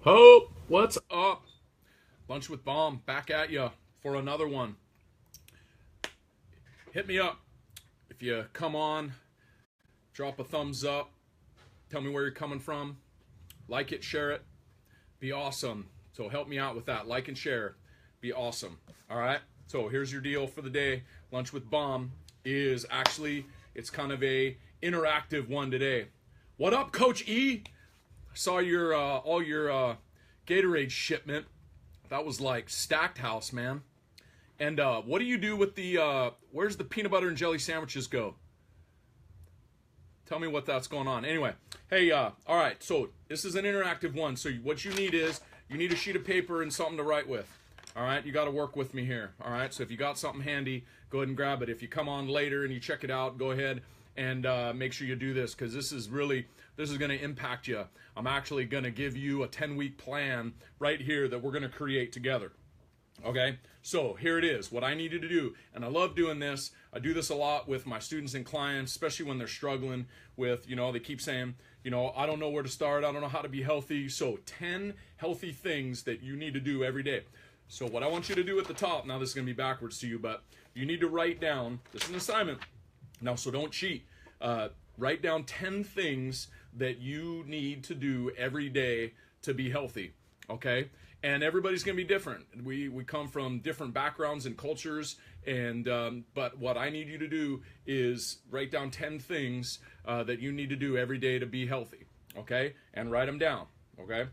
Hope, what's up? Lunch with Baum, back at ya for another one. Hit me up. If you come on, drop a thumbs up. Tell me where you're coming from. Like it, share it. Be awesome. So help me out with that. Like and share. Be awesome. All right? So here's your deal for the day. Lunch with Baum is actually, it's kind of a interactive one today. What up, Coach E? I saw your all your Gatorade shipment. That was like stacked house, man. And what do you do with the where's the peanut butter and jelly sandwiches go? Tell me what that's going on. Anyway, hey, all right. So this is an interactive one. So what you need is you need a sheet of paper and something to write with. All right, you got to work with me here. All right. So if you got something handy, go ahead and grab it. If you come on later and you check it out, go ahead and make sure you do this, because this is going to impact you. I'm actually going to give you a 10-week plan right here that we're going to create together. Okay, so here it is, what I need you to do. And I love doing this. I do this a lot with my students and clients, especially when they're struggling with, they keep saying, I don't know where to start. I don't know how to be healthy. So 10 healthy things that you need to do every day. So what I want you to do at the top, now this is going to be backwards to you, but you need to write down, this is an assignment. Now, so don't cheat. Write down 10 things that you need to do every day to be healthy, okay? And everybody's going to be different. We come from different backgrounds and cultures, and but what I need you to do is write down 10 things that you need to do every day to be healthy, okay? And write them down, okay?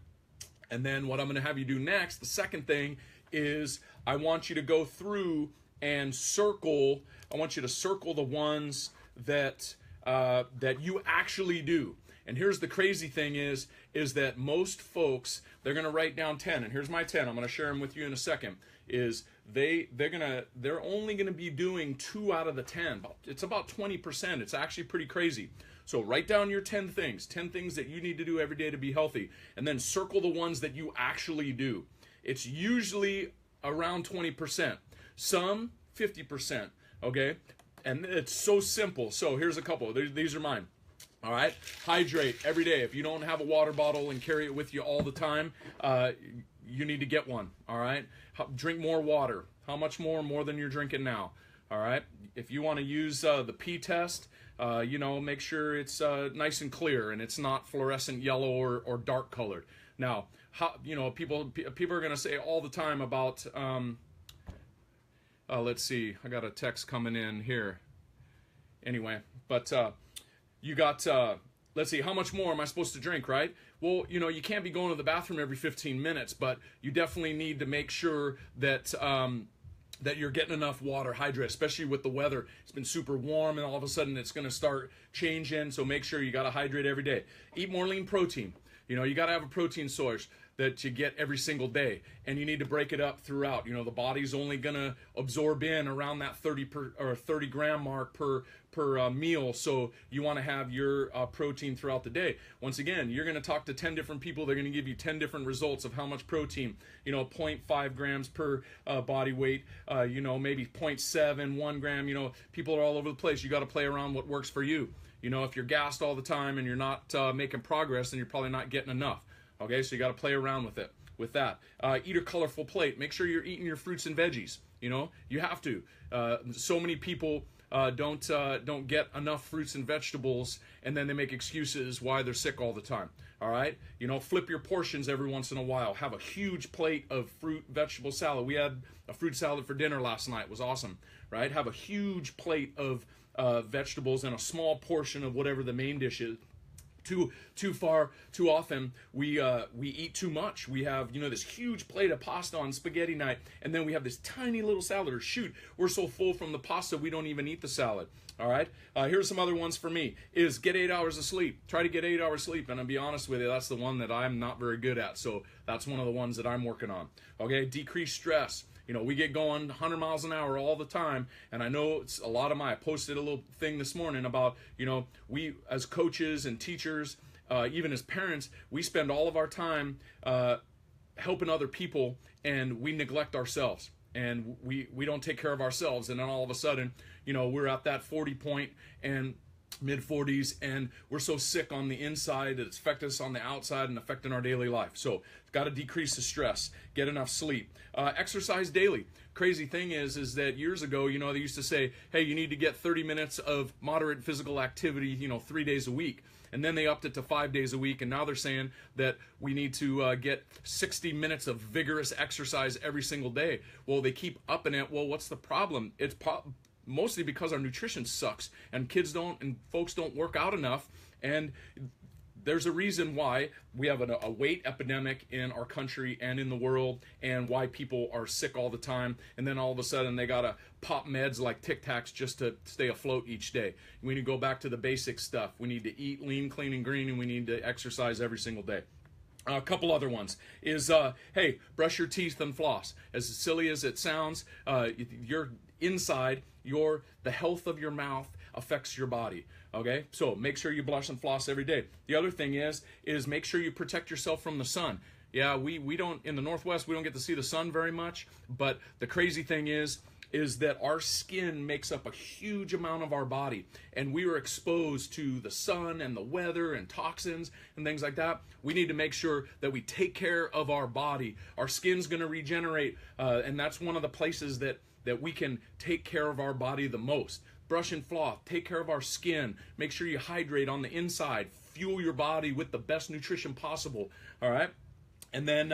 And then what I'm going to have you do next, the second thing, is I want you to go through and circle. I want you to circle the ones that that you actually do. And here's the crazy thing is that most folks, they're going to write down 10. And here's my 10. I'm going to share them with you in a second. Is they're only going to be doing 2 out of the 10. It's about 20%. It's actually pretty crazy. So write down your 10 things that you need to do every day to be healthy, and then circle the ones that you actually do. It's usually around 20%. Some 50%, okay? And it's so simple. So here's a couple. These are mine. All right, hydrate every day. If you don't have a water bottle and carry it with you all the time, you need to get one. All right, drink more water. How much more? More than you're drinking now. All right. If you want to use the P test, make sure it's nice and clear and it's not fluorescent yellow or dark colored. Now, people are going to say all the time about. Let's see. I got a text coming in here. Anyway, but. You got, let's see, how much more am I supposed to drink, right? Well, you can't be going to the bathroom every 15 minutes, but you definitely need to make sure that that you're getting enough water, hydrate, especially with the weather. It's been super warm, and all of a sudden it's going to start changing, so make sure you got to hydrate every day. Eat more lean protein. You got to have a protein source that you get every single day, and you need to break it up throughout. The body's only going to absorb in around that 30 gram mark per meal, so you want to have your protein throughout the day. Once again, you're going to talk to 10 different people. They're going to give you 10 different results of how much protein. 0.5 grams per body weight, maybe 0.7, 1 gram. People are all over the place. You got to play around what works for you. If you're gassed all the time and you're not making progress, then you're probably not getting enough. Okay, so you got to play around with it. With that, eat a colorful plate. Make sure you're eating your fruits and veggies. You have to. So many people don't get enough fruits and vegetables, and then they make excuses why they're sick all the time. All right, flip your portions every once in a while. Have a huge plate of fruit vegetable salad. We had a fruit salad for dinner last night. It was awesome. Right? Have a huge plate of vegetables and a small portion of whatever the main dish is. Too often we eat too much. We have this huge plate of pasta on spaghetti night, and then we have this tiny little salad. Or shoot, we're so full from the pasta we don't even eat the salad. All right. Here's some other ones for me: is get 8 hours of sleep. Try to get 8 hours sleep, and I'll be honest with you, that's the one that I'm not very good at. So that's one of the ones that I'm working on. Okay, decrease stress. We get going 100 miles an hour all the time, and I know it's a lot of I posted a little thing this morning about, we as coaches and teachers, even as parents, we spend all of our time helping other people, and we neglect ourselves, and we don't take care of ourselves, and then all of a sudden, we're at that 40 point, and mid 40s, and we're so sick on the inside that it's affecting us on the outside and affecting our daily life. So got to decrease the stress, get enough sleep, exercise daily. Crazy thing is that years ago, you know, they used to say, hey, you need to get 30 minutes of moderate physical activity, you know, 3 days a week. And then they upped it to 5 days a week, and now they're saying that we need to get 60 minutes of vigorous exercise every single day. Well, they keep upping it. Well, what's the problem? It's mostly because our nutrition sucks, and kids don't, and folks don't work out enough. And there's a reason why we have a weight epidemic in our country and in the world, and why people are sick all the time. And then all of a sudden they gotta pop meds like Tic Tacs just to stay afloat each day. We need to go back to the basic stuff. We need to eat lean, clean, and green, and we need to exercise every single day. A couple other ones is, hey, brush your teeth and floss. As silly as it sounds, your inside, the health of your mouth affects your body. Okay, so make sure you brush and floss every day. The other thing is make sure you protect yourself from the sun. Yeah, we don't, in the Northwest, we don't get to see the sun very much, but the crazy thing is that our skin makes up a huge amount of our body, and we are exposed to the sun and the weather and toxins and things like that. We need to make sure that we take care of our body. Our skin's going to regenerate, and that's one of the places that we can take care of our body the most. Brush and floss, take care of our skin, make sure you hydrate on the inside, fuel your body with the best nutrition possible, all right? And then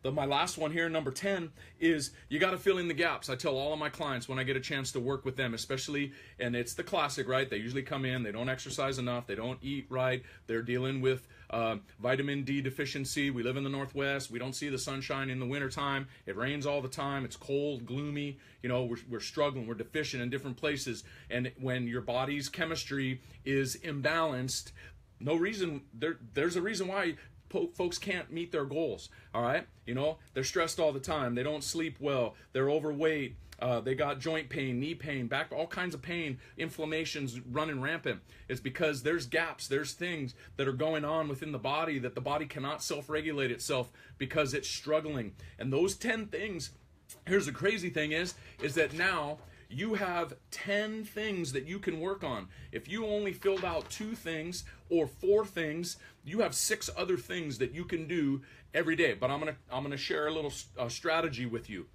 my last one here, number 10, is you got to fill in the gaps. I tell all of my clients when I get a chance to work with them, especially, and it's the classic, right? They usually come in, they don't exercise enough, they don't eat right, they're dealing with vitamin D deficiency. We live in the Northwest, we don't see the sunshine in the wintertime, it rains all the time, it's cold, gloomy, you know, we're struggling, we're deficient in different places. And when your body's chemistry is imbalanced, there's a reason why folks can't meet their goals, all right? You know, they're stressed all the time, they don't sleep well, they're overweight, they got joint pain, knee pain, back, all kinds of pain, inflammations running rampant. It's because there's gaps, there's things that are going on within the body that the body cannot self-regulate itself because it's struggling. And those 10 things, here's the crazy thing is that now you have 10 things that you can work on. If you only filled out 2 things or 4 things, you have 6 other things that you can do every day. But I'm gonna share a little strategy with you.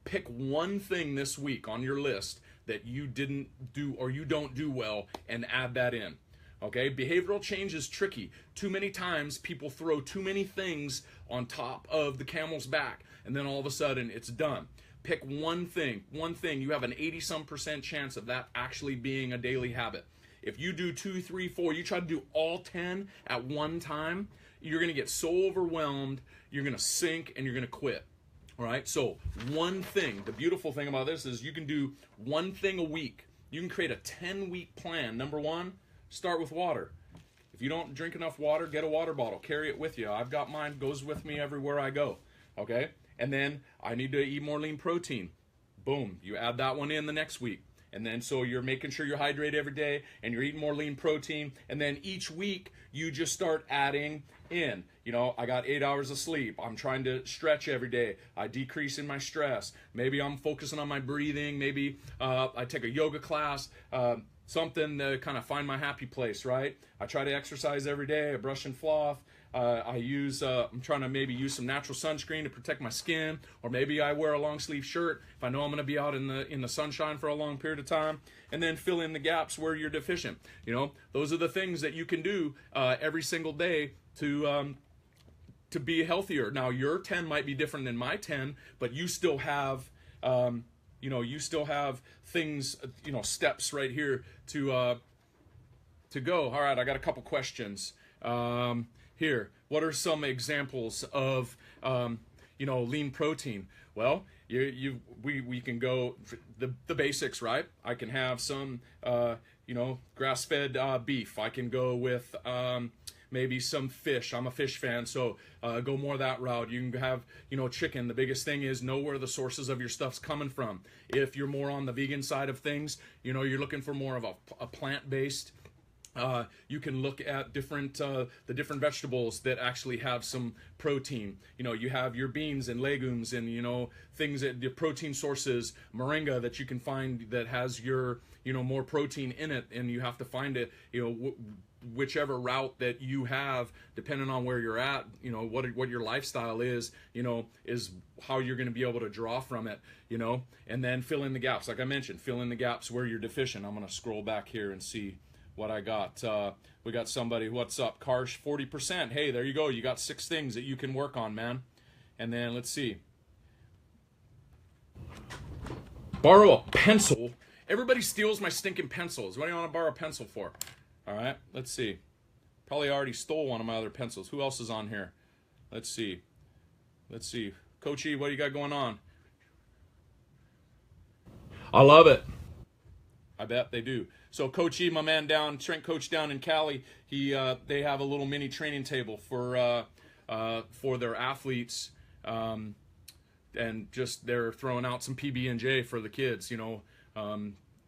Pick one thing this week on your list that you didn't do or you don't do well, and add that in. Okay, behavioral change is tricky. Too many times people throw too many things on top of the camel's back, and then all of a sudden it's done. Pick one thing. You have an 80-some% chance of that actually being a daily habit. If you do 2, 3, 4, you try to do all 10 at one time, you're going to get so overwhelmed, you're going to sink, and you're going to quit. All right? So one thing, the beautiful thing about this is you can do one thing a week. You can create a 10-week plan. Number 1, start with water. If you don't drink enough water, get a water bottle. Carry it with you. I've got mine, goes with me everywhere I go. Okay? And then I need to eat more lean protein. Boom, you add that one in the next week. And then so you're making sure you're hydrated every day and you're eating more lean protein. And then each week you just start adding in. You know, I got 8 hours of sleep. I'm trying to stretch every day. I decrease in my stress. Maybe I'm focusing on my breathing. Maybe I take a yoga class. Something to kind of find my happy place, right? I try to exercise every day. I brush and floss. I'm trying to maybe use some natural sunscreen to protect my skin, or maybe I wear a long sleeve shirt if I know I'm going to be out in the sunshine for a long period of time, and then fill in the gaps where you're deficient. You know, those are the things that you can do every single day to be healthier. Now, your 10 might be different than my 10, but you still have things, steps right here to go. All right, I got a couple questions. Here, what are some examples of lean protein? Well, we can go the basics, right? I can have some grass-fed beef. I can go with maybe some fish. I'm a fish fan, so go more that route. You can have chicken. The biggest thing is know where the sources of your stuff's coming from. If you're more on the vegan side of things, you're looking for more of a plant-based You can look at the different vegetables that actually have some protein. You have your beans and legumes, and things that the protein sources, moringa that you can find that has your more protein in it, and you have to find it whichever route that you have, depending on where you're at, what your lifestyle is how you're going to be able to draw from it, and then fill in the gaps. Like I mentioned, fill in the gaps where you're deficient. I'm going to scroll back here and see what I got. We got somebody, what's up, Karsh, 40%. Hey, there you go. You got 6 things that you can work on, man. And then let's see. Borrow a pencil. Everybody steals my stinking pencils. What do you want to borrow a pencil for? All right, let's see. Probably already stole one of my other pencils. Who else is on here? Let's see. Coach E, what do you got going on? I love it. I bet they do. So Coach E, my man down, strength coach down in Cali, they have a little mini training table for their athletes, and just they're throwing out some PB&J for the kids,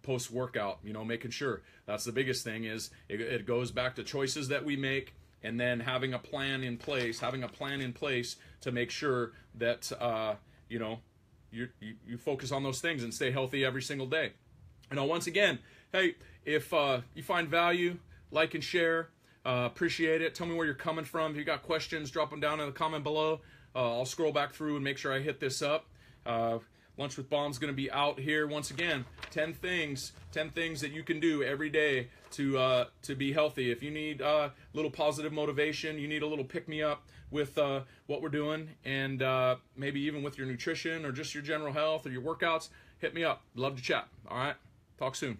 post workout, making sure. That's the biggest thing is it goes back to choices that we make, and then having a plan in place to make sure that you focus on those things and stay healthy every single day. Once again, hey, if you find value, like and share. Appreciate it. Tell me where you're coming from. If you got questions, drop them down in the comment below. I'll scroll back through and make sure I hit this up. Lunch with Baum's going to be out here once again. 10 things that you can do every day to be healthy. If you need a little positive motivation, you need a little pick-me-up with what we're doing, and maybe even with your nutrition or just your general health or your workouts, hit me up. Love to chat. All right? Talk soon.